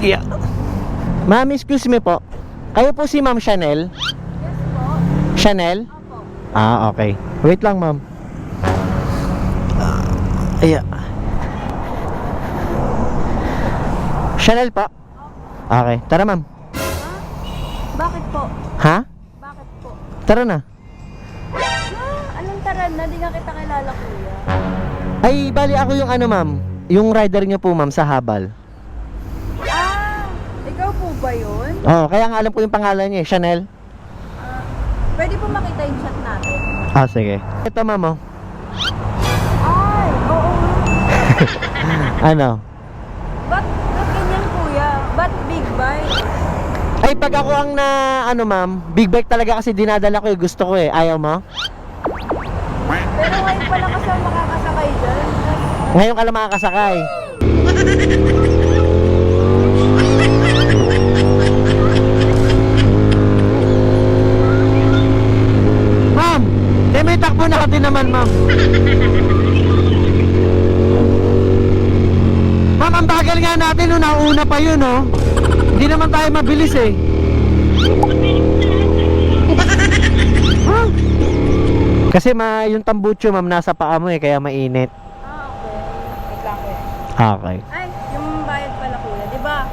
Yeah. Ma'am, excuse me po. Kayo po si Ma'am Chanel? Yes po. Chanel? Opo. Ah, okay. Wait lang, ma'am. Yeah. Chanel po? Okay. Tara, ma'am. Ha? Bakit po? Ha? Bakit po? Tara na. Anong taran na? Di nga kita kilala, kuya. Ay, bali ako yung ano, ma'am. Yung rider niyo po, ma'am, sa habal. Ikaw po ba yun? Oo, kaya nga alam ko yung pangalan niya, Chanel. Pwede po makita yung chat natin. Ah, sige. Ito, ma'am, oh. Ay, oo. Ano? Ba't ganyan, kuya? Ba't big bike? Ay, pag ako ang ano, ma'am, big bike talaga kasi dinadala ko eh. Gusto ko eh. Ayaw mo? Pero ngayon pala kasi ang makakasakay dyan. Ngayon ka lang makakasakay. Ma'am, may takbo na din naman, ma'am. Ma'am, ang bagal nga natin no, nauna pa yun, no? Hindi naman tayo mabilis eh. Huh? Kasi yung tambucho, ma'am, nasa paa mo eh, kaya mainit. Okay. Wait lang, kuya. Okay. Ay, yung bayad pala, kuya. Di ba?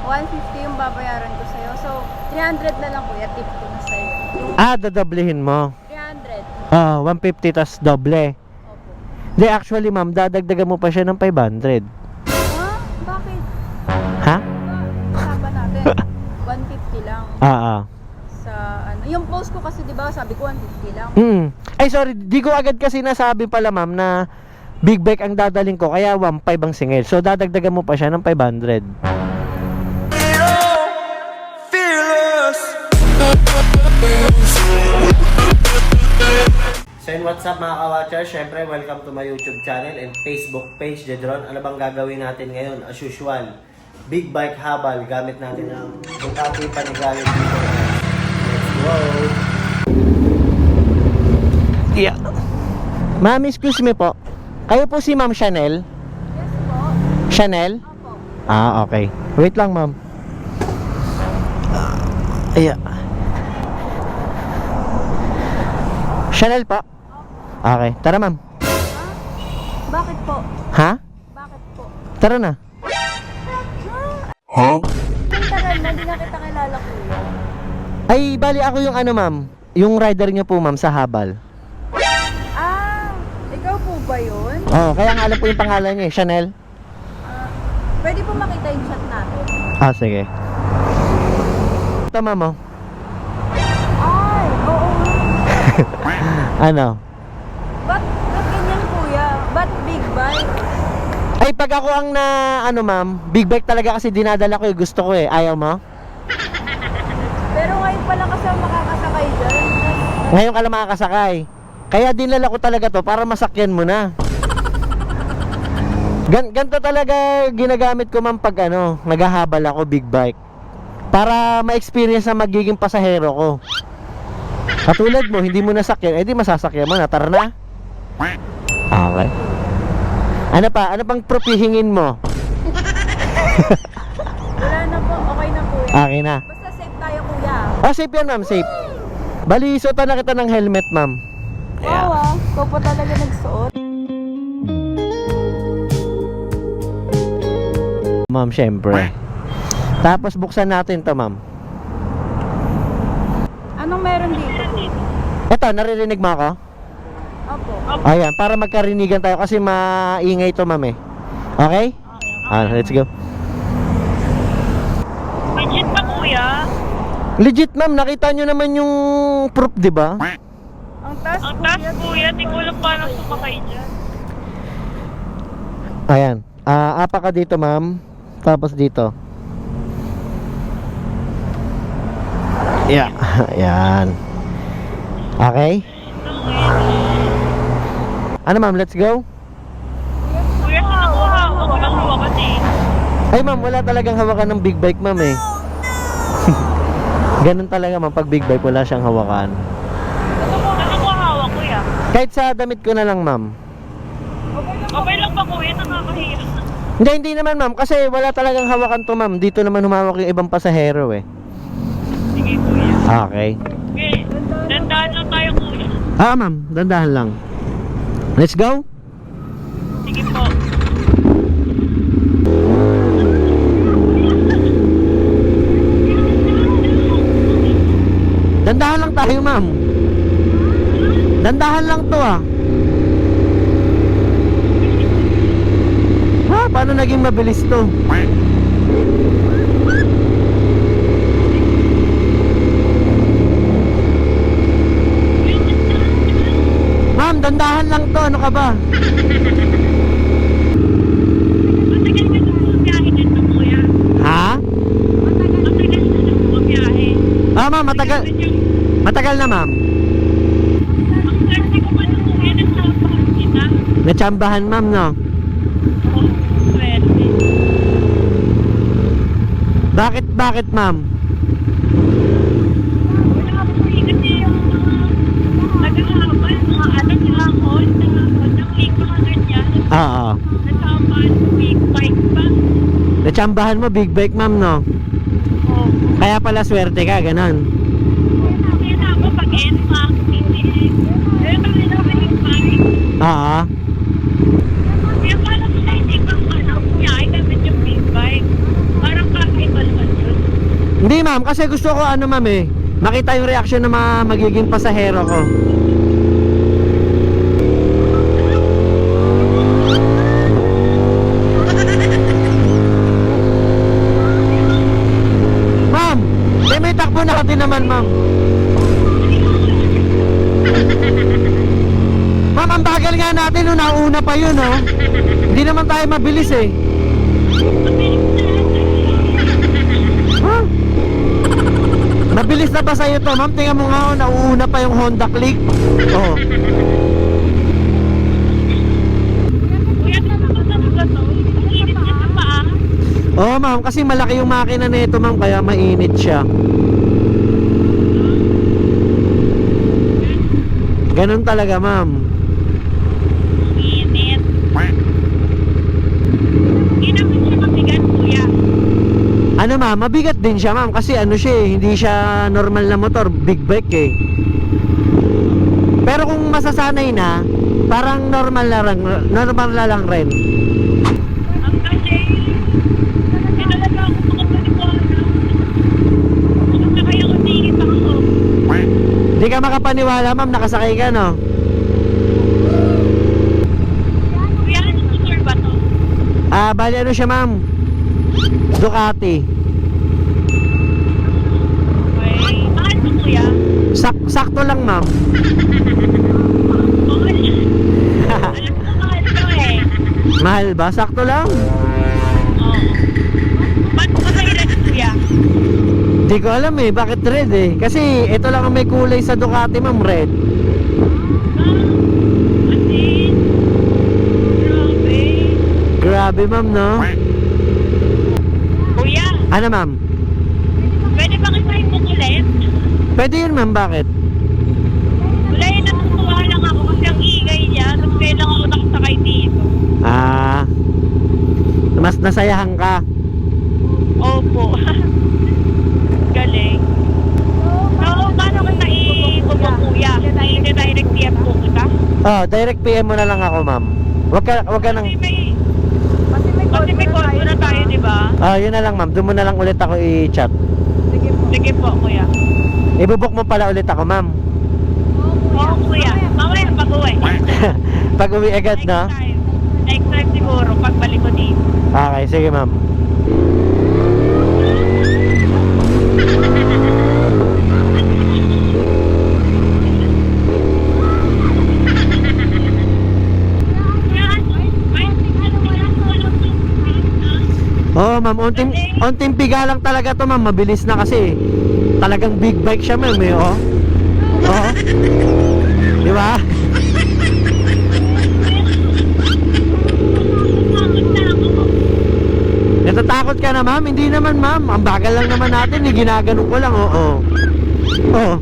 150 yung babayaran ko sa'yo. So, 300 na lang, kuya. Tip ko na sa'yo. Yung Dadoblehin mo. 300. 150 tas doble. Opo. Di, actually, ma'am, dadagdagan mo pa siya ng 500. Ha? Bakit? Ha? Usapan natin. 150 lang. Sa ano. Yung post ko kasi, di ba, sabi ko 150 lang. Ay, sorry, di ko agad kasi nasabi pala, ma'am, na big bike ang dadaling ko, kaya 1.5 ang singil. So, dadagdagan mo pa siya ng 500. So yun, what's up mga ka-watcher? Syempre, welcome to my YouTube channel and Facebook page, Jedron. Ano bang gagawin natin ngayon? As usual, big bike habal. Gamit natin ang Ducati Panigale dito. Let's go! Yeah. Ma'am, excuse me po. Kayo po si Ma'am Chanel? Yes po. Chanel? Opo. Ah, okay. Wait lang, ma'am. Yeah. Chanel po? Okay. Tara, ma'am. Bakit po? Ha? Bakit po? Tara na. Ang taran na, di nga kita kilala, kuya. Ay, bali ako yung ano, ma'am. Yung rider niyo po, ma'am, sa habal. Ikaw po ba yun? Oo, kaya nga alam ko yung pangalan niya, Chanel. Pwede po makita yung chat natin. Ah, sige. Ito, ma'am, oh. Ay, oo. Ano? Ba't ganyan, kuya? Ba't big bike? Ay, pag ako ang ano, ma'am, big bike talaga kasi dinadala ko eh. Gusto ko eh. Ayaw mo? Pero ngayon pala kasi ang makakasakay dyan. Ngayon ka lang makakasakay. Kaya dinala ko talaga to para masakyan mo na. Ganito talaga ginagamit ko, ma'am, pag ano, naghahabal ako big bike. Para ma-experience na magiging pasahero ko. Katulad mo, hindi mo nasakyan, di masasakyan mo na. Tara na. Okay. Ano pa? Ano pang proof hihingin mo? Wala na po, okay na, kuya. Okay na. Basta safe tayo, kuya. Ah, safe yan, ma'am, safe. Bali, isuotan na kita ng helmet, ma'am. Wow, ikaw pa talaga nagsuot. Ma'am, syempre. Tapos buksan natin to, ma'am. Anong meron dito? Eto, naririnig mo ako? Opo. Ayan, para magkarinigan tayo kasi maingay to, ma'am eh. Okay? Let's go. Legit pa, kuya? Legit, ma'am. Nakita nyo naman yung proof, di ba? Ang taas, Ang taas, kuya. Di ko alam paano sumakay dyan. Ayan. Apa ka dito, ma'am. Tapos dito. Yeah. Ayan. Okay? Ano, ma'am? Let's go? Kuya, saan ako hawak? Walang hawakan eh. Ay, ma'am. Wala talagang hawakan ng big bike, ma'am eh. Ganun talaga, ma'am. Pag big bike, wala siyang hawakan. Saan ako hawak, kuya? Kahit sa damit ko na lang, ma'am. Okay lang ba, kuya? Nakakahiya. Hindi naman ma'am, kasi wala talagang hawakan to ma'am. Dito naman humawak yung ibang pasahero eh. Sige kuya. Okay. Okay, dandaan lang tayo kuya. Ma'am, dandahan lang. Let's go. Sige po. Dandahan lang tayo ma'am. Dandahan lang to ah. Paano naging mabilis to? Ma'am, dandahan lang to. Ano ka ba? Matagal ka na bumiyahe dito kuya. Ha? Matagal ka na bumiyahe. Ma'am, matagal. Matagal na ma'am. Ang swerte ko pa nung kuya, nagsasabahan kita. Natsambahan ma'am no? Oo, swerte. Bakit ma'am? Wala po kasi yung mga nag-aabal, mga ahon, ng link mga ganyan. Oo. Nagsasabahan, big bike pa. Natsambahan mo big bike ma'am no? Oo. Kaya pala swerte ka, ganon. Kaya na ako pag NMAX, hindi. Kaya kami na big bike. Oo. Kaya parang sa hindi pang kuya, ay gamit yung big bike. Parang kakaiba naman yun. Hindi ma'am, kasi gusto ko ano ma'am eh, makita yung reaksyon ng mga magiging pasahero ko. Ma'am, may takbo natin naman ma'am. Ma'am, ang bagal nga natin no, nauna pa yun oh. Hindi naman tayo mabilis eh. Ha? Mabilis na ba sa'yo to? Ma'am, tingnan mo nga oh, nauuna pa yung Honda Click. Oh. Kuya, nakakatawa ba to? Ang init niya sa paa. Oo ma'am, kasi malaki yung makina nito ma'am, kaya mainit siya. Ganun talaga ma'am. Ang init. Hindi naman siya mabigat, kuya. Ano ma'am, mabigat din siya ma'am, kasi ano siya eh, hindi siya normal na motor, big bike eh. Pero kung masasanay na, parang normal na lang rin. Ang galing. Hindi talaga ako makapaniwala. Kung na kaya kung diinit ako. Hindi ka makapaniwala ma'am, nakasakay ka no? Kuya, ano motor ba to? Bali ano siya ma'am? Ducati. Okay. Mahal to, kuya. Sakto lang ma'am. Mahal. Alam ko mahal to eh. Mahal ba? Sakto lang. Oo. Ba't mo sa red, kuya? Hindi ko alam eh, bakit red eh? Kasi ito lang ang may kulay sa Ducati ma'am, red. Asin. Grabe. Grabe ma'am no? Kuya, Ano ma'am? pwede ba kita ipukulit? Pwede yun ma'am, bakit? Wala yun, natutuwa lang ako kasi ang ingay niya. Tapos kailangan ako nakasakay dito. Mas nasayahan ka. Opo. Galing. So, paano kita ipupo, kuya? Direct PM po kita? Direct PM mo na lang ako ma'am. Wag ka nang... Kasi may call na tayo, di ba? Yun na lang ma'am, doon mo na lang ulit ako i-chat. Sige po, kuya. Ibubuk mo pala ulit ako ma'am. Oo, kuya. Mamaya pag-uwi. Pag uwi agad no? Next time siguro, pagbalik ko dito. Okay, sige ma'am. Ma'am, onting piga lang talaga to ma'am, mabilis na kasi. Talagang big bike siya ma'am eh, oh. Oh. Di ba? Natatakot ka na ma'am? Hindi naman ma'am, ang bagal lang naman natin, ginaganon ko lang, oo. Oh.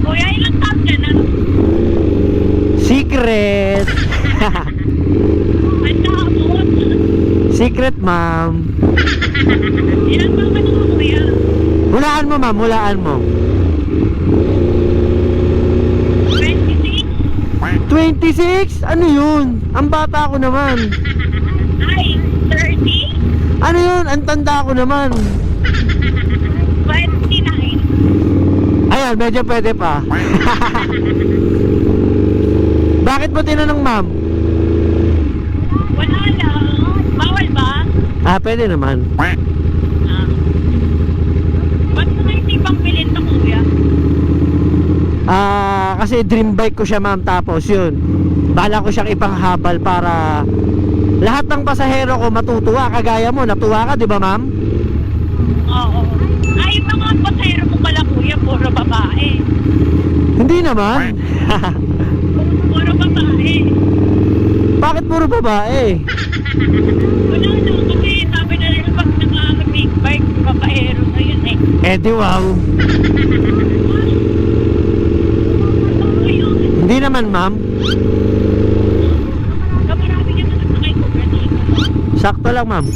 Kuya, ilang taon ka na? 6. Secret! Ang tapos. Secret, ma'am. Ilan ba ka naman, kuya? Hulaan mo, ma'am. Hulaan mo. 26? 26? Ano yun? Ang bata ko naman. Ay, 30? Ano yun? Ang tanda ko naman. 29? Ayan, medyo pwede pa. Bakit mo tinanong, ma'am? Wala lang. Bawal ba? Pwede naman. Ah. Ba't mo naisipang bilhin to, kuya? Kasi dream bike ko siya, ma'am. Tapos yun, bala ko siyang ipanghabal para lahat ng pasahero ko matutuwa. Kagaya mo, natuwa ka, di ba, ma'am? Oo. Ay, yung mga pasahero mo pala, kuya, puro babae. Hindi naman. Puro babae. Bakit puro babae? Wala lang, kasi sabi na rin pag naka-big bike, babaero na yun eh. Di wow. Ano yun? Hindi naman, ma'am. Kamarami ka na nasakay ko, ganito. Sakto lang, ma'am.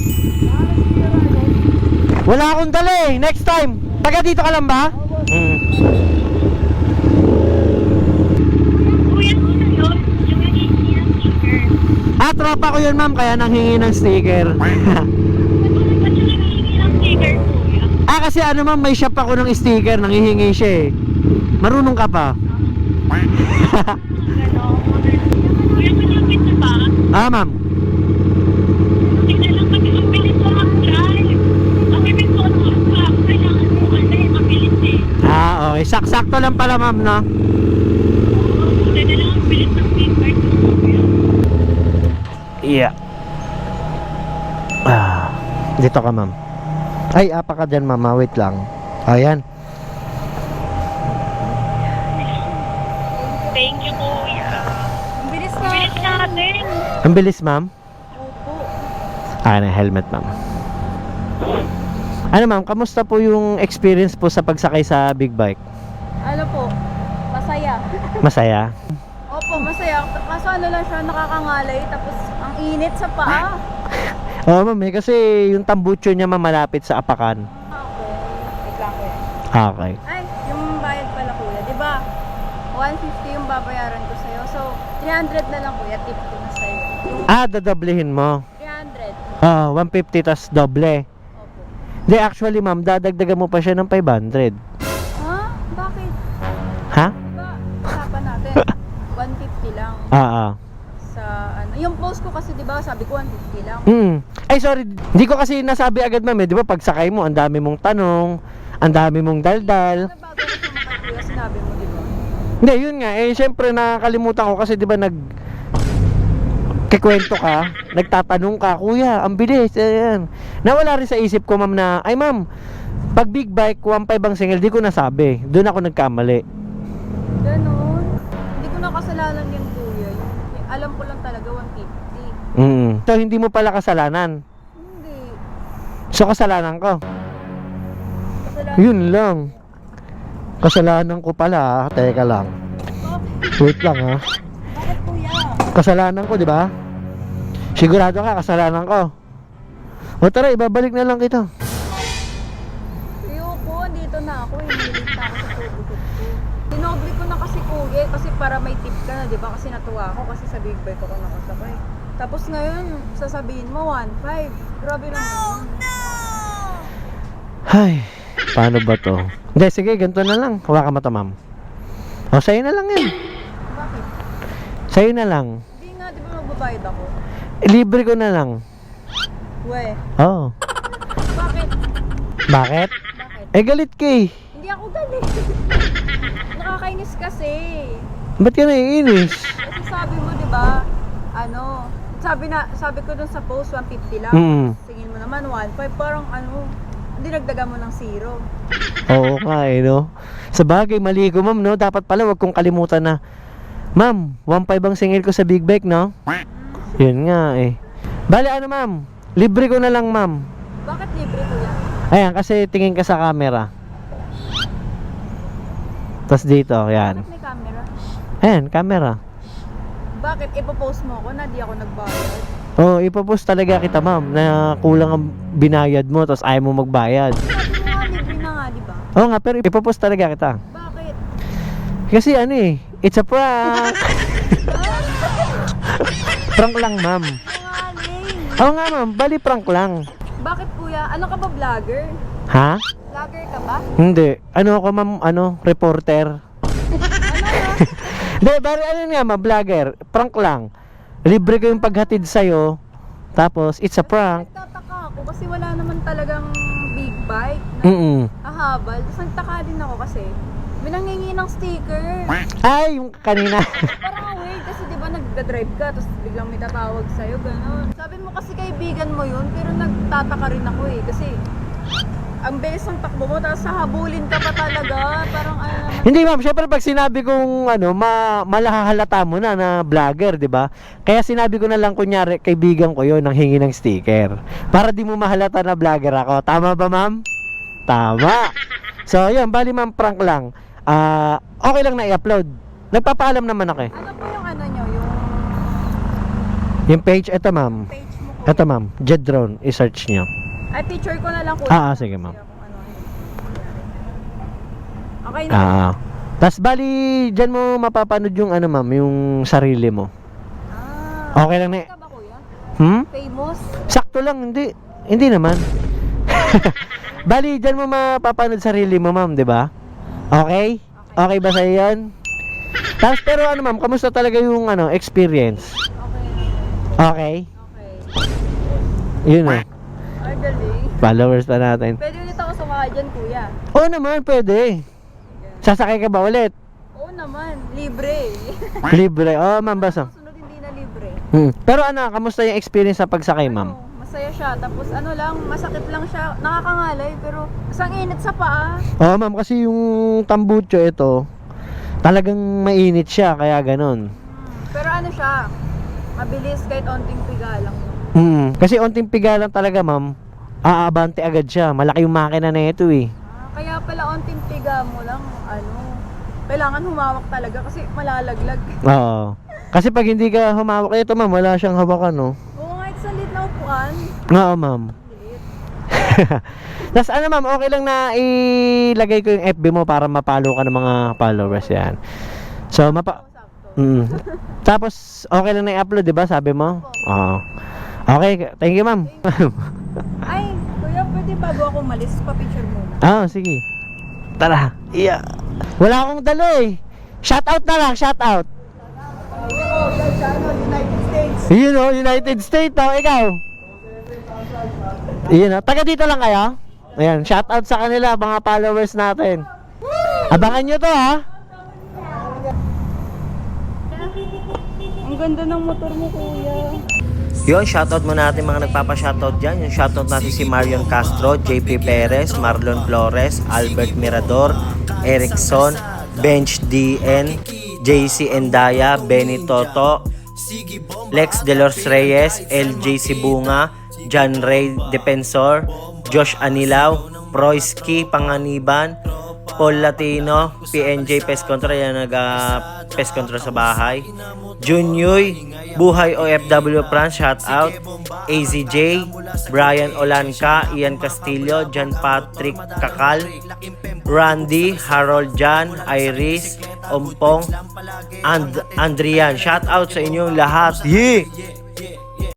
Wala akong dala eh. Next time. Taga dito ka lang ba? Kuya, ano yun? Yung nagiging ng sticker. Tropa ko yun, ma'am. Kaya nanghingi ng sticker. Ba't yung nagiging ng sticker, kuya? Kasi ano, ma'am, may shop ako ng sticker. Nanghihingi siya eh. Marunong ka pa. Ganon. Kuya, malapit na ba? Ma'am. Hindi na lang kasi ang bilis mo mag-drive. Kasi may photo ka, kailangan mo kasi mabilis eh. Okay. Sakto lang pala, ma'am, no? Hindi na lang ang bilis ng big bike mo, kuya. Yeah. Dito ka, ma'am. Ay, apa ka dyan, mama. Wait lang. Ayan. Thank you, kuya. Ang bilis Ang bilis natin. Ang bilis, ma'am. Opo. Helmet, ma'am. Ano, ma'am? Kamusta po yung experience po sa pagsakay sa big bike? Ano po? Masaya. Masaya? Opo, masaya. Kaso ano lang siya, nakakangalay. Tapos ang init sa paa. Oo, ma'am. Kasi yung tambucho niya, ma'am, malapit sa apakan. Okay. Wait lang, kuya. Okay. Ay, yung bayad pala, kuya. Di ba? 150 yung babayaran ko sa'yo. So, 300 na lang, kuya. Tip ko na sa'yo. Yung Dadoblehin mo. 300. 150 tas doble. Opo. Di, actually, ma'am, dadagdagan mo pa siya ng 500. Ha? Bakit? Ha? Diba, usapan natin. 150 lang. Sa ano. Yung post ko kasi, di ba, sabi ko 150 lang. Ay, sorry. Hindi ko kasi nasabi agad, ma'am. Di ba, pagsakay mo, ang dami mong tanong, ang dami mong daldal. Nabago na sumakay, kuya. Sinabi mo, di ba? Hindi, yun nga. Syempre, nakakalimutan ko kasi, di ba, kikwento ka, nagtatanong ka, kuya, ang bilis, ayan. Nawala rin sa isip ko, ma'am, na, ay, ma'am, pag big bike, 1.5 ang single, di ko nasabi. Doon ako nagkamali. Ganon. Hindi ko nakasalanan yung kuya. Yung alam ko lang talaga 150. So, hindi mo pala kasalanan. Hindi. So, kasalanan ko. Kasalanan. Yun lang. Kasalanan ko pala. Teka lang. Wait lang, ha. Bakit, kuya? Kasalanan ko, di ba? Sigurado ka, kasalanan ko. O tara, ibabalik na lang kita. Ayoko, andito na ako. Hinilit na ako sa tugot ko. Dinoble ko na kasi, kuya. Kasi para may tip ka na, di ba? Kasi natuwa ako kasi sa big bike ako nakasakay. Tapos ngayon, sasabihin mo 1.5. Grabe naman. Ay, paano ba to? Hindi, sige, ganito na lang. Hawakan mo to, ma'am. O, sa'yo na lang yan. Bakit? Sa'yo na lang. Hindi nga, di ba magbabayad ako? Libre ko na lang. We, Oo. bakit? Bakit? Bakit? Galit ka eh. Hindi ako galit. Nakakainis kasi. Ba't ka naiinis? Kasi sabi mo, di ba, ano, sabi ko dun sa post, 150 lang. Tingin mo naman, 1.5, parang ano, dinagdagan mo ng 0. Oo nga eh, no? Sa bagay, mali ko, ma'am, no? Dapat pala, wag kong kalimutan na, ma'am, 1.5 ang singil ko sa big bike, no? Yun nga eh. Bale, ano, ma'am? Libre ko na lang, ma'am. Bakit libre, kuya? Ayan, kasi tingin ka sa camera. Tapos dito, yan. Bakit may camera? Ayan, camera. Bakit? Ipopost mo ako na di ako nagbayad? Oh, ipopost talaga kita, ma'am, na kulang ang binayad mo tapos ayaw mo magbayad. Sabi mo nga, libre na nga, di ba? Oo nga, pero ipopost talaga kita. Bakit? Kasi ano eh, it's a prank. Prank lang, ma'am. Sinungaling. Oo nga, ma'am, bali prank lang. Bakit kuya? Ano ka ba, vlogger? Ha? Vlogger ka ba? Hindi. Ano ako, ma'am, reporter. Ano ka? Hindi, bali ano nga, ma'am, vlogger. Prank lang. Libre ko yung paghatid sa'yo. Tapos, it's a prank. Nagtataka ako kasi wala naman talagang big bike na hahabal. Tapos nagtaka din ako kasi may nangingi ng sticker. Ay, yung kanina. Parang weird kasi di ba nagda-drive ka tapos biglang may tatawag sa'yo, gano'n. Sabi mo kasi kaibigan mo yun pero nagtataka rin ako eh kasi ang bilis ng takbo mo tapos hahabulin ka pa talaga. Parang ano naman. Hindi, ma'am, syempre pag sinabi kong malahalata mo na vlogger, 'di ba? Kaya sinabi ko na lang kunyari kaibigan ko 'yon nang hingi ng sticker. Para di mo mahalata na vlogger ako. Tama ba, ma'am? Tama. So, 'yun, bali ma'am, prank lang. Okay lang na i-upload. Nagpapaalam naman ako eh. Ano po yung ano nyo, yung Yung page, eto ma'am. page mo ko? Eto ma'am, Jedron, i-search nyo. Ay, picture ko na lang po. Sige, ma'am. Okay na. Tas bali, dyan mo mapapanood yung ano ma'am, yung sarili mo. Okay lang na. Ka ba kuya? Hmm? Famous? Sakto lang, hindi. Hindi naman. Bali, dyan mo mapapanood sarili mo, ma'am, di ba? Okay? Okay ba sa'yo yan? Tapos, pero ano, ma'am, kamusta talaga yung experience? Okay. Okay? Okay. Yun Ay, galing. followers pa natin. Pwede ulit ako sumakay dyan, kuya. Oo naman, pwede. Sasakay ka ba ulit? Oo naman, libre. Libre. Oo, ma'am, basta. Sunod hindi na libre. Pero ano, kamusta yung experience sa pagsakay, ma'am? Ano, masaya siya. Tapos ano lang, masakit lang siya. Nakakangalay, pero isang init sa paa. Oo, ma'am, kasi yung tambucho ito, talagang mainit siya, kaya ganun. Pero ano siya, mabilis kahit onting piga lang. Kasi onting piga lang talaga, ma'am, aabante agad siya. Malaki yung makina na ito eh. Kaya pala onting piga mo lang, kailangan humawak talaga kasi malalaglag. Oo. Kasi pag hindi ka humawak ito, ma'am, wala siyang hawakan, no? Oo nga, it's a lit na upuan. Oo, ma'am. Lit. Tapos ano, ma'am, okay lang na ilagay ko yung FB mo para mapalo ka ng mga followers yan. So, Sakto. Tapos, okay lang na i-upload, di ba? Sabi mo? Oo. Okay, thank you, ma'am. Ay, kuya, pwede bago ako malis, pa-picture muna. Sige. Tara. Yeah. Wala akong dala eh. Shout out na lang, shout out. United States. Yun o, United States o, ikaw. Yun o, taga dito lang kayo? Ayan, shout out sa kanila, mga followers natin. Abangan nyo to ha. Ang ganda ng motor mo, kuya. Yun, shoutout mo natin mga nagpapa-shoutout dyan. Yung shoutout natin si Marion Castro, JP Perez, Marlon Flores, Albert Mirador, Erickson, Bench DN, JC Endaya, Benny Toto, Lex De Los Reyes, LJ Sibunga, John Ray Defensor, Josh Anilaw, Proisky Panganiban, Paul Latino, PNJ Pest Control, yan pest control sa bahay, Junyoy, Buhay OFW France, shout out, AZJ, Brian Olanca, Ian Castillo, John Patrick Kakal, Randy, Harold Jan, Iris, Ompong, and Andrian, shout out sa inyong lahat. Yeah!